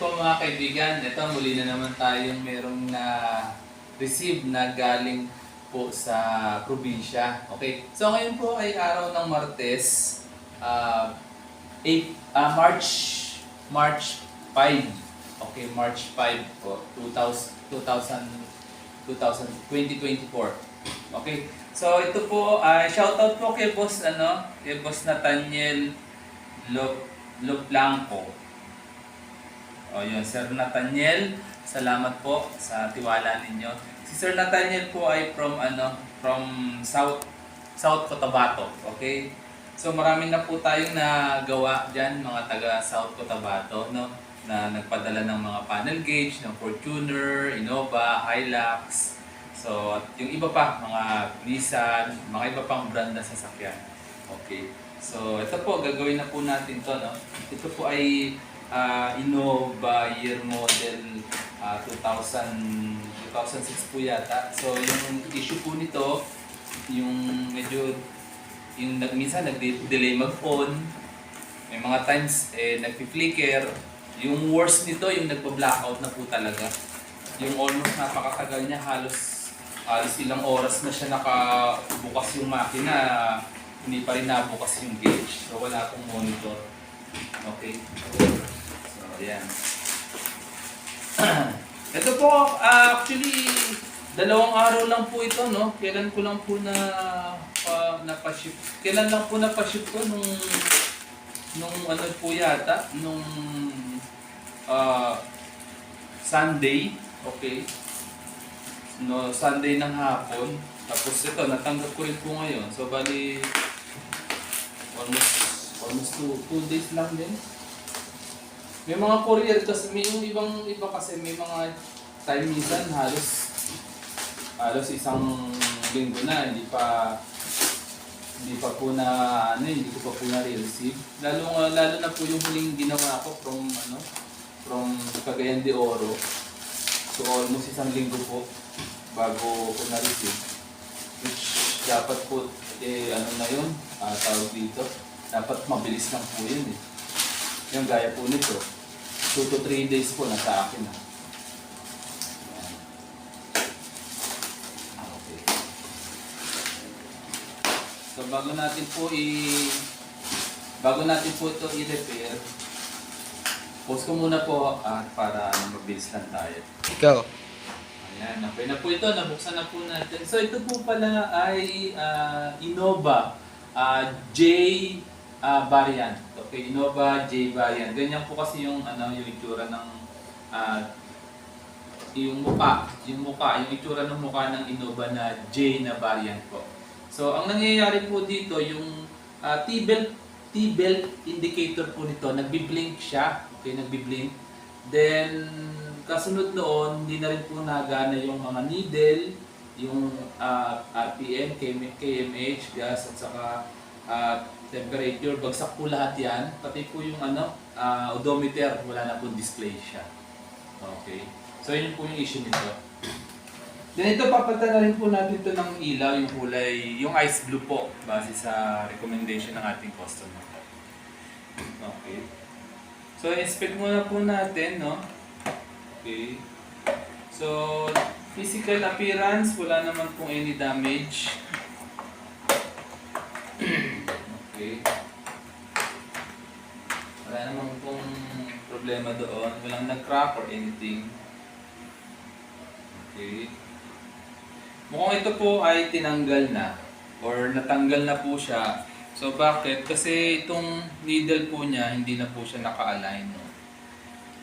po mga kaibigan, ito muli na naman tayong merong receive na galing po sa probinsya. Okay, so ngayon po ay araw ng Martes, 8, March 5. Okay, March 5 po, 2024. Okay, so ito po, shoutout po kay Boss, kay Boss Nathaniel Loplanco. O yun, Sir Nathaniel, salamat po sa tiwala ninyo. Si Sir Nathaniel po ay from South Cotabato, okay? So marami na po tayong nagawa diyan, mga taga South Cotabato, no? Na nagpadala ng mga panel gauge, ng Fortuner, Innova, Hilux. So yung iba pa, mga Nissan, mga iba pang brand na sasakyan. Okay. So ito po, gagawin na po natin to, no? Ito po ay Innova year model 2006 po yata. So yung issue po nito, yung medyo minsan nag-delay mag-on. May mga times nagpi-flicker. Yung worst nito, yung nagpa-blackout na po talaga. Yung almost napakatagal niya, halos ilang oras na siya nakabukas yung makina, hindi pa rin nabukas yung gauge. So wala akong monitor. Okay. Ayan. Ito po, actually, 2 araw lang po ito, no? Kailan ko lang po napaship. Kailan lang po napaship ko nung ano po yata, nung Sunday, okay? No, Sunday ng hapon. Tapos ito, natanggap ko rin po ngayon. So, bali, almost 2 days lang din. May mga courier kasi yung iba kasi may mga time minsan halos isang linggo na hindi pa po hindi ko pa po na-receive. Lalo na po yung huling ginawa ko from Cagayan de Oro. So almost isang linggo po bago ko na-receive. Which dapat po na yun, tawag dito. Dapat mabilis lang po yun eh. Yung gaya po nito, 2 to 3 days po nasa akin na. Okay. So bago natin po ito i-repair, pause ko muna po para mabilis lang tayo. Ikaw. Ayan, okay na po ito, nabuksan na po natin. So ito po pala ay Innova J variant. Okay, Innova J variant. Ganyan po kasi yung itsura ng yung itsura ng mukha ng Innova na J na variant po. So ang nangyayari po dito, yung T-belt indicator po nito, nagbi-blink siya. Okay, nagbi-blink. Then kasunod noon, hindi na rin po nagana yung mga needle, yung RPM, kmh, gas at saka temperature, bagsak po lahat yan. Pati po yung odometer, wala na po display siya. Okay. So yun po yung issue nito. Then ito, papalitan na rin po natin ito ng ilaw, yung kulay, yung ice blue po, base sa recommendation ng ating customer. Okay. So inspect muna po natin, no? Okay. So physical appearance, wala naman pong any damage. Okay. Wala naman pong problema doon. Walang nag-crack or anything. Okay. Mukhang ito po ay tinanggal na or natanggal na po siya. So bakit? Kasi itong needle po niya, hindi na po siya naka-align. No?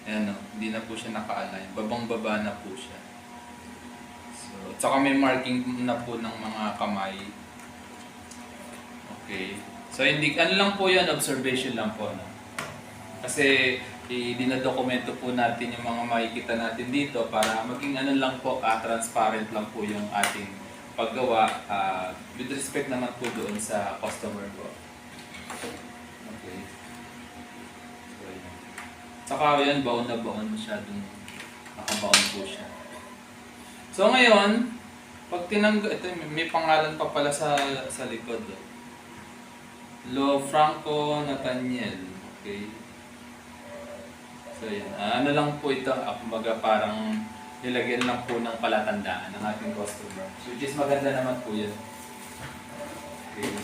Ayan, no? Hindi na po siya naka-align. Babang-baba na po siya. So, tsaka may marking na po ng mga kamay. Okay. So hindi lang po 'yan, observation lang po, no. Kasi dinadokumento po natin yung mga makikita natin dito para maging lang po, transparent lang po yung ating paggawa with respect naman po doon sa customer ko. Okay. So yan. Saka yan, baon na baon, masyadong nakabaon po siya. So ngayon, pag ito may pangalan pa pala sa likod. Franco Nathaniel. Okay. So yan, ano lang po ito, kumbaga parang nilagyan lang po ng palatandaan ng ating customer. Which is maganda naman po yan. Okay.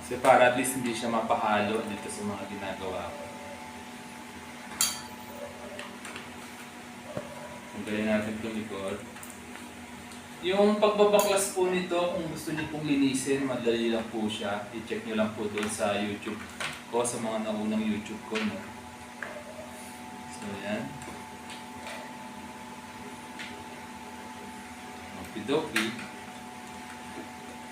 So para at least hindi siya mapahalo dito sa mga ginagawa ko. Tanggalin natin itong likod. Yung pagbabaklas po nito, kung gusto niyo pong linisin, madali lang po siya. I-check niyo lang po doon sa YouTube ko, sa mga naunang YouTube ko. No? So yan. Okidoki.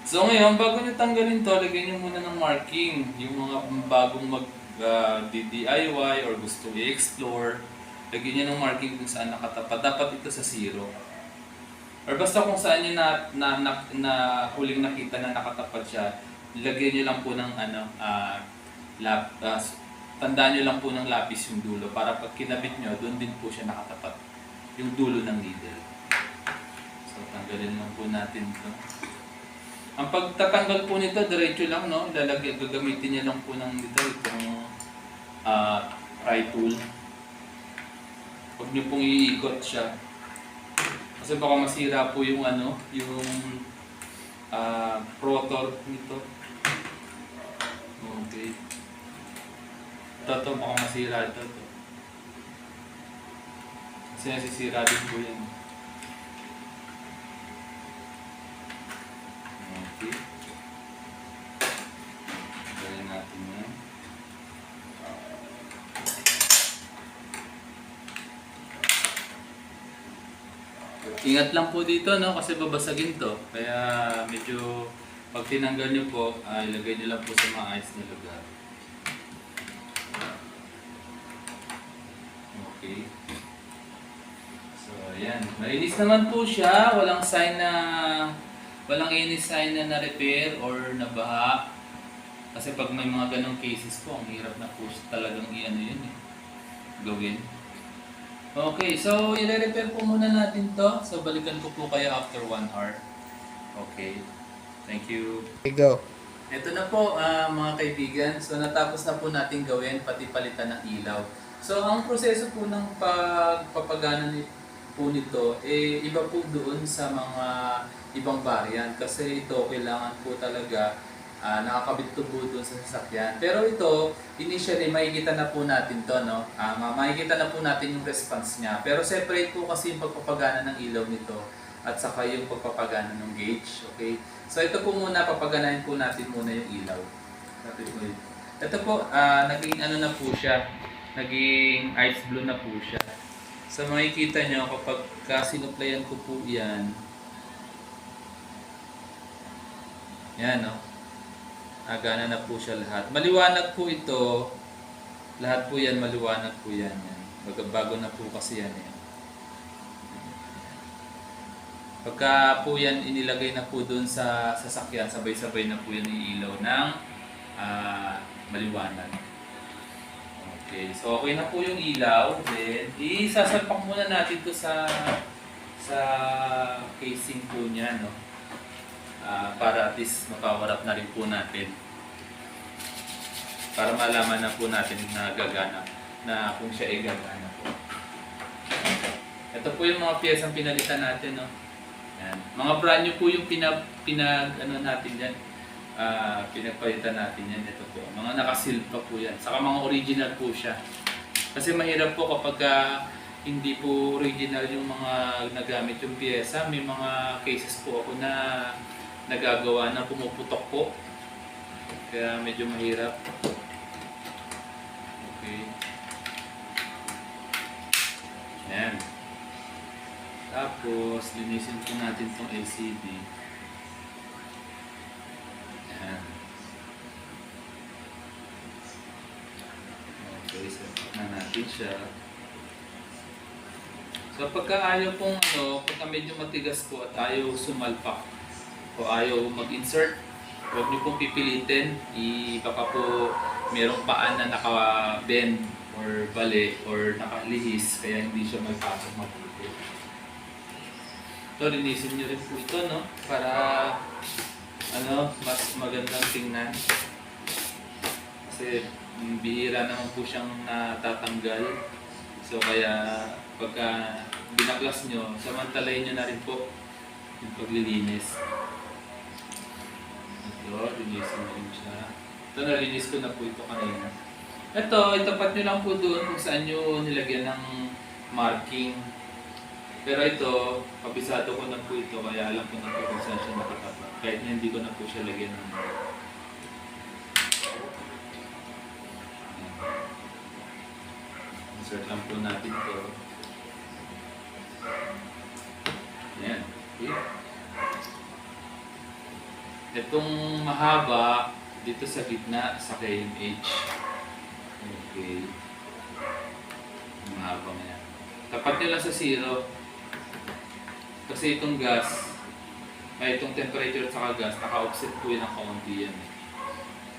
So ngayon, bago nyo tanggalin to, lagyan nyo muna ng marking. Yung mga bagong mag-DIY or gusto i-explore, lagyan nyo ng marking kung saan nakatapat. Dapat ito sa 0. Or basta kung saan nyo na huling nakita na nakatapat siya, lagyan nyo lang po ng tandaan nyo lang po ng lapis yung dulo para pag kinabit nyo, doon din po siya nakatapat. Yung dulo ng needle. So tanggalin lang po natin ito. Ang pagtatanggal po nito, diretso lang, no? Gagamitin niya lang po ng itong pry tool. Huwag niyo pong iikot siya. Kasi baka masira po yung rotor nito. Okay. Ito, baka masira ito. Kasi nasisira din po yan. Okay. Gawin natin yan. Ingat lang po dito, no? Kasi babasagin to. Kaya medyo pag tinanggal nyo po, ilagay nyo lang po sa maayos na lugar. Okay. So, ayan. Malinis naman po siya. Walang any sign na na-repair or nabaha. Kasi pag may mga ganong cases po, ang hirap na po talagang gawin. Okay, so i-repair po muna natin to. So balikan ko po kayo after 1 hour. Okay, thank you. Okay, go. Ito na po mga kaibigan. So natapos na po natin gawin, pati palitan ng ilaw. So ang proseso po ng pagpapagana po nito, iba po doon sa mga ibang variant. Kasi ito kailangan po talaga nakakabit to po doon sa sasakyan. Pero ito, initially makikita na po natin to, no? Makikita na po natin yung response niya. Pero separate po kasi yung pagpapagana ng ilaw nito at saka yung pagpapagana ng gauge, okay? So ito po muna, papaganahin po natin muna yung ilaw. Ito po, naging na po siya, naging ice blue na po siya. So makikita nyo kapag sinuplayan ko po yan, no? Gana na po siya lahat. Maliwanag po ito. Lahat po yan, maliwanag po yan. Bago na po kasi yan. Pagka po yan inilagay na po dun sa sasakyan, sabay-sabay na po yan iilaw ng maliwanag. Okay, so okay na po yung ilaw. Then, isasalpak muna natin ito sa casing po niya, no? Para at least makawarap na rin po natin. Para malaman na po natin na gagana, na kung siya ay gagana po. Ito po yung mga piyesang pinalitan natin, no? Yan. Mga brand new po yung natin yan. Pinagpalitan natin yan. Ito po. Mga nakasil pa po yan. Saka mga original po siya. Kasi mahirap po kapag hindi po original yung mga nagamit yung piyesa. May mga cases po ako na nagagawa na pumuputok po. Kaya medyo mahirap. Okay. Ayan. Tapos, linisin po natin itong LCD. Ayan. Okay, set na natin siya. So, pagka ayaw pong pagka medyo matigas po at ayaw sumalpak, o ayaw mag-insert, huwag niyo pong pipilitin. Baka po merong paan na naka-bend or bali or nakalihis kaya hindi siya magpasok mabuti. So, linisin niyo rin po ito, no? Para mas magandang tingnan. Kasi Bihira naman po siyang natatanggal. So kaya pagka binaklas nyo, samantalayin nyo na rin po yung paglilinis. Ito, linisin mo rin siya. Ito, nalinis ko na po ito kanina. Ito, itapat nyo lang po doon kung saan nyo nilagyan ng marking. Pero ito, kabisado ko na po ito, kaya alam ko na po kung saan siya nakatapat. Kahit na hindi ko na po siya lagyan ng insert lang po natin ito. Ayan. Okay. Itong mahaba, dito sa gitna, sa KMH. Okay. Mahaba nga yan. Tapat nyo lang sa 0. Kasi itong gas, ay itong temperature at saka gas, naka-offset po yun ng kaunti yan.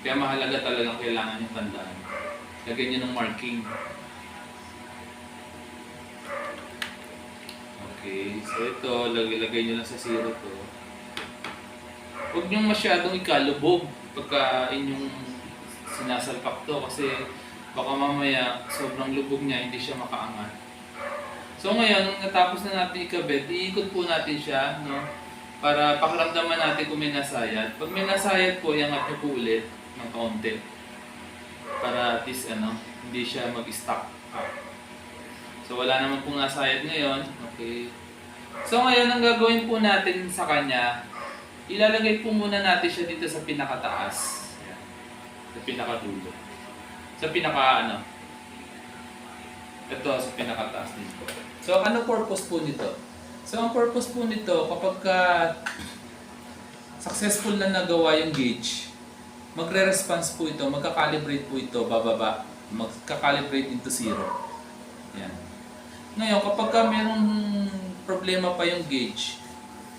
Kaya mahalaga talagang kailangan yung tandaan. Lagyan nyo ng marking. Okay, so ito, lagay nyo lang sa 0 to. Huwag nyo masyadong ikalubog pagka inyong sinasalpak to kasi baka mamaya sobrang lubog niya, hindi siya makaangat. So ngayon, natapos na natin ikabit, iikot po natin siya, no? Para pakiramdaman natin kung may nasayad. Pag may nasayad po, iangat nyo po ulit ng kaunti. Para at least hindi siya mag-stuck up. So wala naman pong nasayad ngayon. Okay. So ngayon, ang gagawin po natin sa kanya, ilalagay po muna natin siya dito sa pinakataas. Ayan. Sa pinakadulo. Sa ito, sa pinakataas dito. So ano purpose po nito? So ang purpose po nito, kapag successful na nagawa yung gauge, magre-response po ito, magka-calibrate po ito, bababa, magka-calibrate into 0. Yan. Ngayon, kapag mayroong problema pa yung gauge,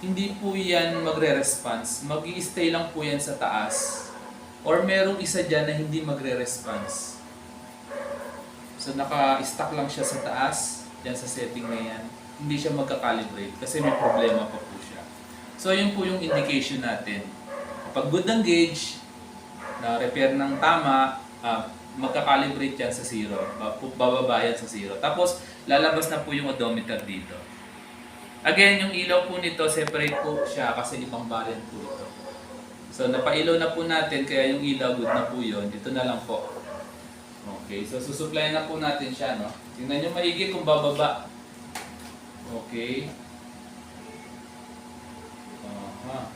hindi po yan magre-response. Mag-i-stay lang po yan sa taas. Or merong isa dyan na hindi magre-response. So naka-stuck lang siya sa taas, dyan sa setting na yan. Hindi siya magka-calibrate kasi may problema pa po siya. So yun po yung indication natin. Kapag good ng gauge, na-repair ng tama, magka-calibrate yan sa 0. Bababa yan sa 0. Tapos lalabas na po yung odometer dito. Again, yung ilaw po nito, separate po siya kasi ibang variant po ito. So napailaw na po natin, kaya yung ilaw good na po yun. Dito na lang po. Okay, so susupply na po natin siya, no? Tingnan nyo maigi kung bababa. Okay. Aha.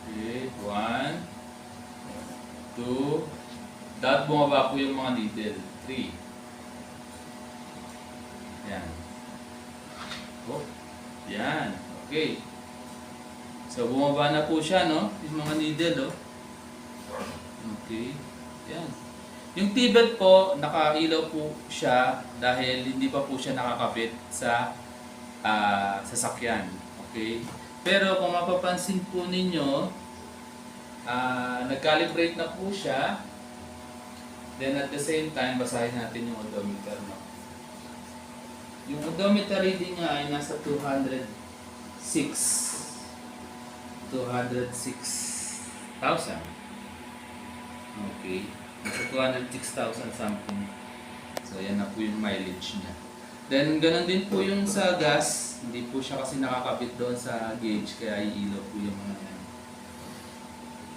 Okay, 1, 2. Dapat bumaba po yung mga needle. 3. Yan. Oh, yan. Okay. So bumaba na po siya, no? Yung mga needle, oh. Okay. Yan. Yung T-belt po, nakailaw po siya dahil hindi pa po siya nakakabit sa sasakyan. Okay? Pero kung mapapansin po ninyo, nag-calibrate na po siya. Then at the same time, basahin natin yung odometer. No? Yung odometer reading nga ay nasa 206,000. Okay. Nasa 206,000 something. So, yan na po yung mileage niya. Then, ganun din po yung sa gas. Hindi po siya kasi nakakabit doon sa gauge, kaya iilaw po yung mga yan.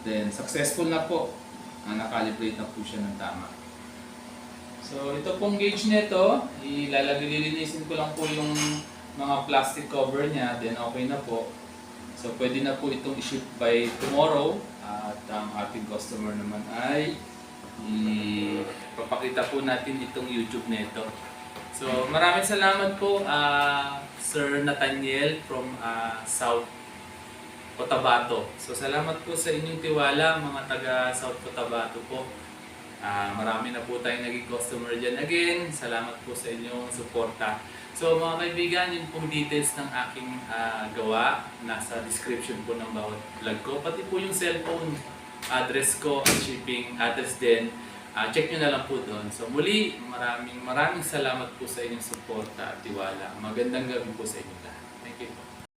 Then, successful na po. Nakalibrate na po siya ng tama. So, ito pong gauge nito, lilinisin ko lang po yung mga plastic cover niya, then okay na po. So, pwede na po itong i-ship by tomorrow. At ang ating customer naman ay ipapakita po natin itong YouTube nito. So, maraming salamat po, Sir Nathaniel from South Cotabato. So, salamat po sa inyong tiwala, mga taga South Cotabato po. Marami na po tayong naging customer dyan. Again, salamat po sa inyong suporta. So mga kaibigan, yun pong details ng aking gawa. Nasa description po ng bawat vlog ko. Pati po yung cellphone address ko at shipping address din. Check nyo na lang po doon. So muli, maraming salamat po sa inyong suporta at tiwala. Magandang gabi po sa inyo lahat.